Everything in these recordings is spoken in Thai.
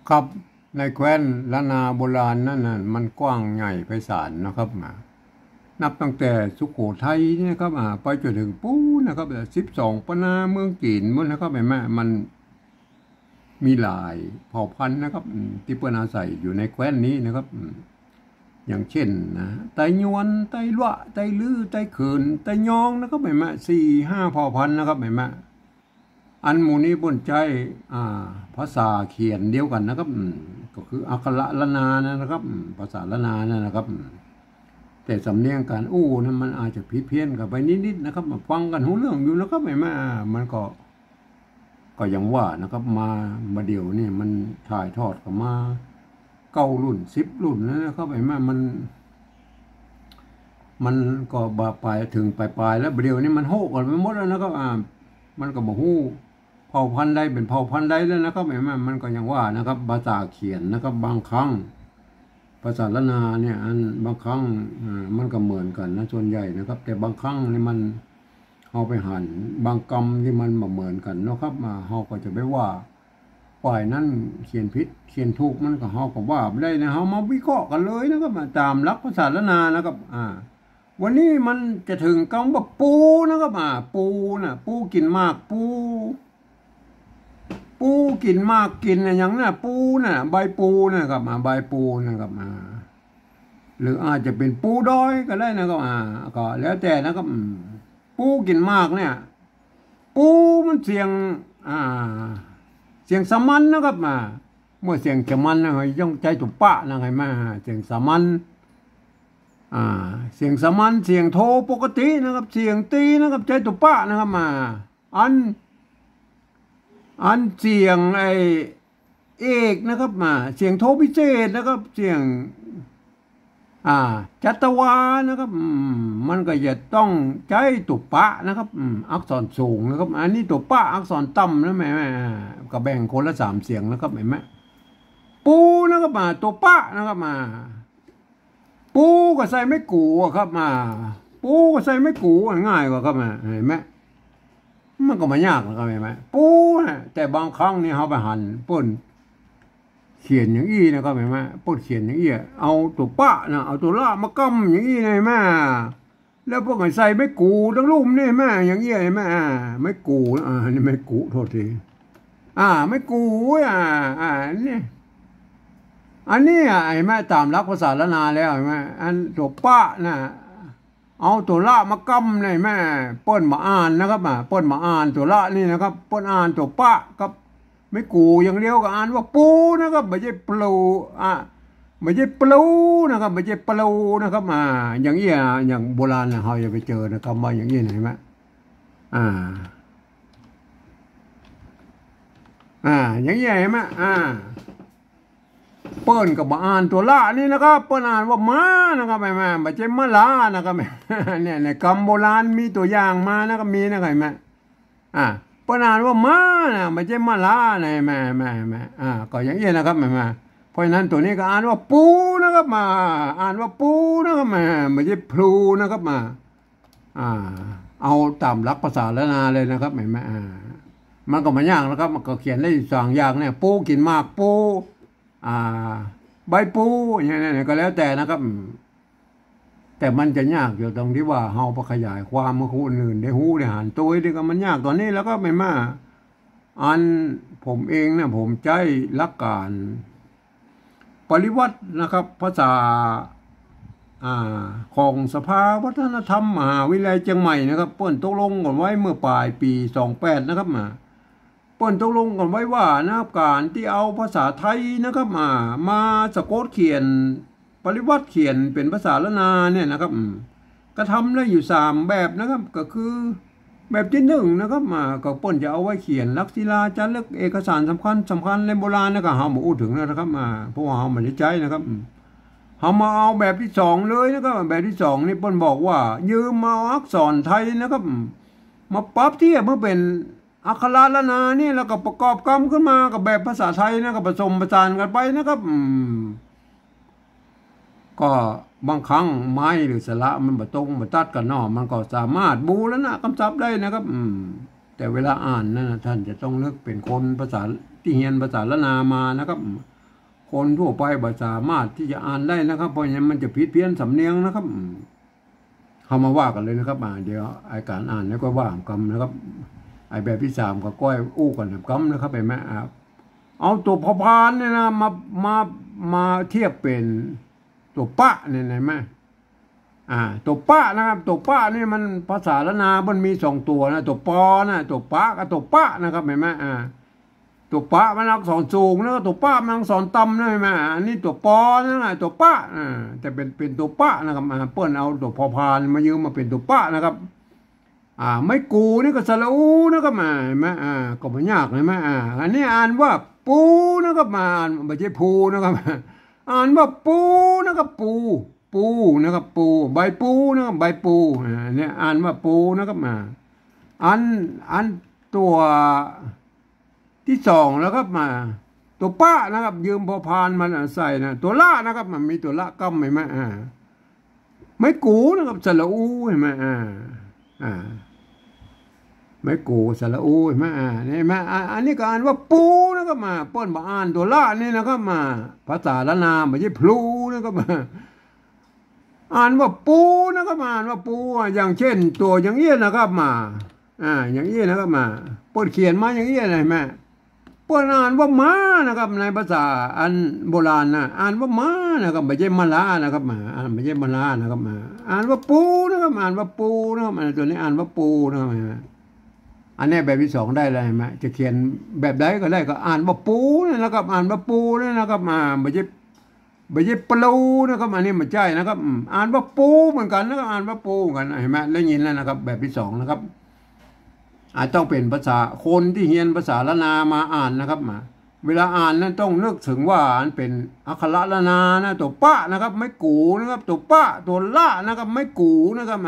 ครับในแคว้นล้านนาโบราณนั่นน่ะมันกว้างใหญ่ไพศาลนะครับนับตั้งแต่สุโขทัยเนี่ยครับไปจนถึงปูนะครับ12ปนาเมืองจีนมันนะครับแม่มันมีหลายเผ่าพันธุ์นะครับที่เปิ้นอาศัยอยู่ในแคว้นนี้นะครับอย่างเช่นนะไตยวนไตละไตลือไตเขินไตยองนะครับแม่4-5เผ่าพันธุ์นะครับแม่อันหมู่นี้บนใจภาษาเขียนเดียวกันนะครับก็คืออักขระละนานะครับภาษาละนานะครับแต่สำเนียงการนั้นมันอาจจะผิดเพี้ยนกันไปนิดๆนะครับฟังกันหูเรื่องอยู่นะครับไม่มามันก็ยังว่านะครับมาเดี๋ยวนี่มันถ่ายทอดกันมา9 รุ่น10 รุ่นนะครับไม่มามันก็บาปลายถึงปลายแล้วเดี๋ยวนี้มันโหกันไปหมดแล้วนะครับมันก็บอกฮู้เผ่าพันธุ์ใดเป็นเผ่าพันธุ์ใดแล้วนะครับมันก็ยังว่านะครับภาษาเขียนนะครับบางครั้งภาษาละนาเนี่ยบางครั้งมันก็เหมือนกันนะส่วนใหญ่นะครับแต่บางครั้งนี่มันเอาไปหันบางกรรมที่มันมาเหมือนกันนะครับเฮาก็จะไปว่าฝ่ายนั้นเขียนผิดเขียนถูกมันก็เฮาก็ว่าไม่ได้นะเฮามาวิเคราะห์กันเลยนะครับตามหลักภาษาละนานะครับวันนี้มันจะถึงคำว่าปูนะครับปูนะปูกินมากปูกินมากกินอย่างนั้นปูน่ะใบปูนะครับใบปูนะครับหรืออาจจะเป็นปูดอยก็ได้นะครับก็แล้วแต่นะครับปูกินมากเนี่ยปูมันเสียงสามัญนะครับเมื่อเสียงสามัญนะย่องใจตุปะนะไงเสียงสามัญเสียงสามัญเสียงโทปกตินะครับเสียงตีนะครับใจตุปะนะครับอันเสียงเอกนะครับเสียงโทพิเศษนะครับเสียงจัตวานะครับมันก็จะต้องใจตุปะนะครับอักษรสูงนะครับอันนี้ตุปะอักษรต่ำนะแม่ก็แบ่งคนละ3 เสียงนะครับแม่ปูนะครับตุปะนะครับปูก็ใส่ไม่กูครับปูก็ใส่ไม่กูง่ายกว่าครับเห็นไหมมันก็ไม่ยากนะครับเห็นไหมปูแต่บางครั้งนี่เขาไปหันป่นเขียนอย่างอี้นะครับเห็นไหมป่นเขียนอย่างอี้เอาตัวปะนะเอาตัวละมากำอย่างอี้เลยแม่แล้วพวกไอ้ใส่ไม่กูทั้งลุ่มนี่แม่อย่างอี้แม่ไม่กูนี่ไม่กูโทษทีไม่กูนี่อันนี้ไอ้แม่ตามหลักภาษาละนาแล้วไอ้แม่อันตัวปะนะเอาตัวละมากำเลยแม่เปิ้นมาอ่านนะครับเปิ้นมาอ่านตัวละนี่นะครับเปิ้นอ่านตัวปะกับไม่กูอย่างเดียวก็อ่านว่าปูนะครับไม่ใช่ปลูไม่ใช่ปลูนะครับไม่ใช่ปลูนะครับอย่างนี้อย่างโบราณนะเราจะไปเจอนะคำว่าอย่างนี้เห็นไหมอย่างนี้เห็นไหมเปิ้นกับมาอ่านตัวละนี่นะครับเปิ้นอ่านว่าม้านะครับแม่ไม่ใช่มะลานะครับเนี่ยในคำโบราณมีตัวอย่างมานะครับมีนะครับแม่เปิ้นอ่านว่าม้านะไม่ใช่มะลาแม่ก็อย่างนี้นะครับแม่เพราะฉะนั้นตัวนี้ก็อ่านว่าปูนะครับอ่านว่าปูนะครับไม่ใช่พลูนะครับเอาตามหลักภาษาละนาเลยนะครับแม่มันก็ไม่ยากนะครับมันก็เขียนได้2 อย่างเนี่ยปูกินมากปูใบปูอย่างนี้ก็แล้วแต่นะครับแต่มันจะยากอยู่ตรงที่ว่าเฮาไปขยายความมาคนอื่นได้หูได้หันตัวนี่ก็มันยากตอนนี้แล้วก็ไม่มาอันผมเองนะผมใจหลักการปริวัตินะครับภาษาของสภาวัฒนธรรมมหาวิทยาลัยเชียงใหม่นะครับเปิ้นตกลงกันไว้เมื่อปลายปี28นะครับเปิ้นตกลงกันไว้ว่านะครับการที่เอาภาษาไทยนะครับมาสะกดเขียนปริวัติเขียนเป็นภาษาละนาเนี่ยนะครับก็ทำได้อยู่3 แบบนะครับก็คือแบบที่1นะครับก็เปิ้นจะเอาไว้เขียนลักษศิลาจารึกเอกสารสำคัญในโบราณนะครับเฮาบ่พูดถึงนะครับเพราะว่าเฮาไม่ได้ใช้นะครับเฮามาเอาแบบที่2เลยนะครับแบบที่2นี่เปิ้นบอกว่ายืมมาอักษรไทยนะครับมาปรับเทียบเพื่อเป็นอักขระละนานี่แล้วก็ประกอบกรรมขึ้นมากับแบบภาษาไทยนะก็ผสมผสานกันไปนะครับก็บางครั้งไม้หรือสระมันบะตรงบะตัดกันมันก็สามารถบูรณะกำจับได้นะครับ แต่เวลาอ่านนั่นนะท่านจะต้องนึกเป็นคนภาษาที่เรียนภาษาละนามานะครับคนทั่วไปบ่สามารถที่จะอ่านได้นะครับ เพราะฉะนั้นมันจะผิดเพี้ยนสำเนียงนะครับเข้ามาว่ากันเลยนะครับเดี๋ยวไอการอ่านแล้วก็ว่าคำนะครับไอแบบที่สามก็ก้อยอู้กันคำนะครับเห็นไหมเอาตัวพอพานเนี่ยนะมาเทียบเป็นตัวปะเนี่ยเห็นไหมตัวปะนะครับตัวปะนี่มันภาษาละนามันมีสองตัวนะตัวปอนะตัวปะกับตัวปะนะครับเห็นไหมตัวปะมันอักษรสูงแล้วก็ตัวปะมันอักษรต่ำนะเห็นไหมอันนี้ตัวปอนะตัวปะแต่เป็นตัวปะนะครับเปิ้ลเอาตัวพอพานมายืมมาเป็นตัวปะนะครับไม่กูนี่ก็สระอูนะครับเห็นไหมก็ไม่ยากเห็นไหมอันนี้อ่านว่าปูนะครับอ่านไม่ใช่ภูนะครับอ่านว่าปูนะครับปูนะครับปูใบปูนะครับใบปูเนี่ยอ่านว่าปูนะครับอันตัวที่สองแล้วครับตัวป้านะครับยืมพอพานมันใส่นะตัวละนะครับมันมีตัวละก้มเห็นไหมไม่กูนะครับสระอูเห็นไหมไม่กูสระอูเห็นไหมนี่ไหมอันนี้ก็อ่านว่าปูนะครับเปิ้ลมาอ่านตัวละนี่นะครับภาษาละนาไม่ใช่พลูนะครับอ่านว่าปูนะครับอ่านว่าปูอย่างเช่นตัวอย่างเอี้ยนะครับอย่างเอี้ยนะครับเปิ้ลเขียนมาอย่างเอี้ยเลยแม่เปิ้ลอ่านว่าม้านะครับในภาษาอันโบราณนะอ่านว่าม้านะครับไม่ใช่มะลานะครับไม่ใช่มะลานะครับอ่านว่าปูนะครับอ่านว่าปูนะครับตัวนี้อ่านว่าปูนะครับอันนี้แบบที่สองได้เลยไหมจะเขียนแบบใดก็ได้ก็อ่านว่าปูนะครับอ่านว่าปูนะครับไม่ใช่ปลูนะครับอันนี้มันใช่นะครับอ่านว่าปูเหมือนกันนะครับอ่านว่าปูเหมือนกันเห็นไหมได้ยินแล้วนะครับแบบที่สองนะครับอาจต้องเป็นภาษาคนที่เรียนภาษาละนามาอ่านนะครับเวลาอ่านนั้นต้องนึกถึงว่าอันเป็นอักขระละนานะตัวปะนะครับไม่กูนะครับตัวปะตัวละนะครับไม่กูนะครับ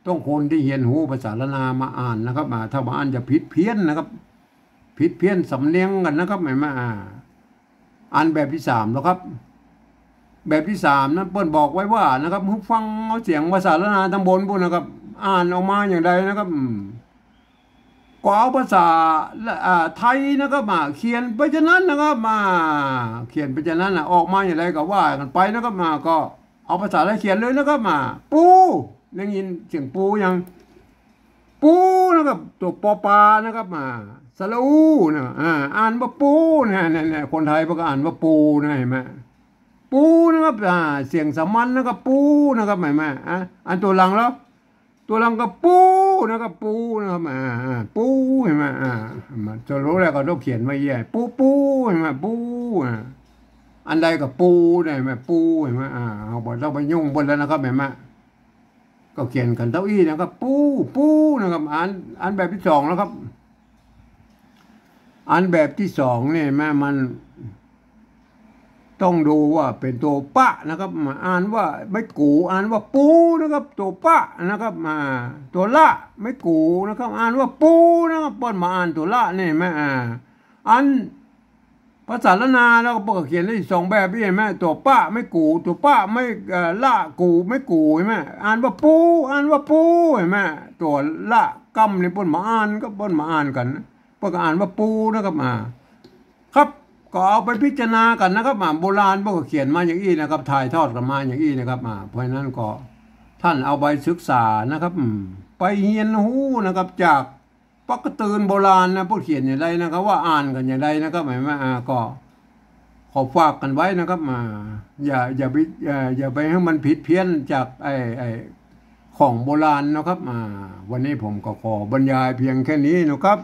ต้องคนที่เรียนหูภาษาละนามาอ่านนะครับถ้ามาอ่านจะผิดเพี้ยนนะครับผิดเพี้ยนสำเนียงกันนะครับเห็นไหมอ่านแบบที่สามแล้วครับแบบที่สามนั้นเปิ้ลบอกไว้ว่านะครับฟังเอาเสียงภาษาละนาตำบลพวกนะครับอ่านออกมาอย่างไรนะครับก็เอาภาษาไทยนะครับเขียนไปจากนั้นนะครับเขียนไปจากนั้นออกมาอย่างไรก็ว่ากันไปนะครับก็เอาภาษาไทยเขียนเลยนะครับปูได้ยินเสียงปูยังปูนะครับตัวปอปานะครับสระอูนะอ่านว่าปูนะเนี่ยคนไทยก็อ่านว่าปูนะเห็นไหมปูนะครับเสียงสามัญนะครับปูนะครับเห็นไหมอันตัวหลังแล้วตัวหลังก็ปูนะครับปูนะครับปูเห็นไหมจะรู้แล้วก็ต้องเขียนไว้แย่ปูเห็นไหมปูอันใดกับปูได้ไหมปูเห็นไหมเอาบทเราไปยุ่งบนแล้วนะครับเห็นไหมก็เขียนกันเต้าอี้นะครับปูนะครับอันแบบที่สองแล้วครับอันแบบที่สองเนี่ยมันต้องดูว่าเป็นตัวปะนะครับอ่านว่าไม่กูอ่านว่าปูนะครับตัวปะนะครับตัวละไม่กูนะครับอ่านว่าปูนะครับเปิ้ลมาอ่านตัวละนี่ไหมอันภาษาละนาแล้วก็เขียนได้สองแบบนี่เห็นไหมตัวปะไม่กูตัวปะไม่ละกูไม่กูเห็นไหมอ่านว่าปูเห็นไหมตัวละกำนี่เปิ้ลมาอ่านก็เปิ้ลมาอ่านกันเปิ้ลก็อ่านว่าปูนะครับครับก็เอาไปพิจารณากันนะครับโบราณพวกเขียนมาอย่างนี้นะครับถ่ายทอดกันมาอย่างนี้นะครับเพราะฉะนั้นก็ท่านเอาไปศึกษานะครับไปเรียนรู้นะครับจากปักตืนโบราณนะพวกเขียนอย่างไรนะครับว่าอ่านกันอย่างไรนะครับหมายว่าก็ขอฝากกันไว้นะครับอย่าไปให้มันผิดเพี้ยนจากไอของโบราณนะครับวันนี้ผมก็ขอบรรยายเพียงแค่นี้นะครับ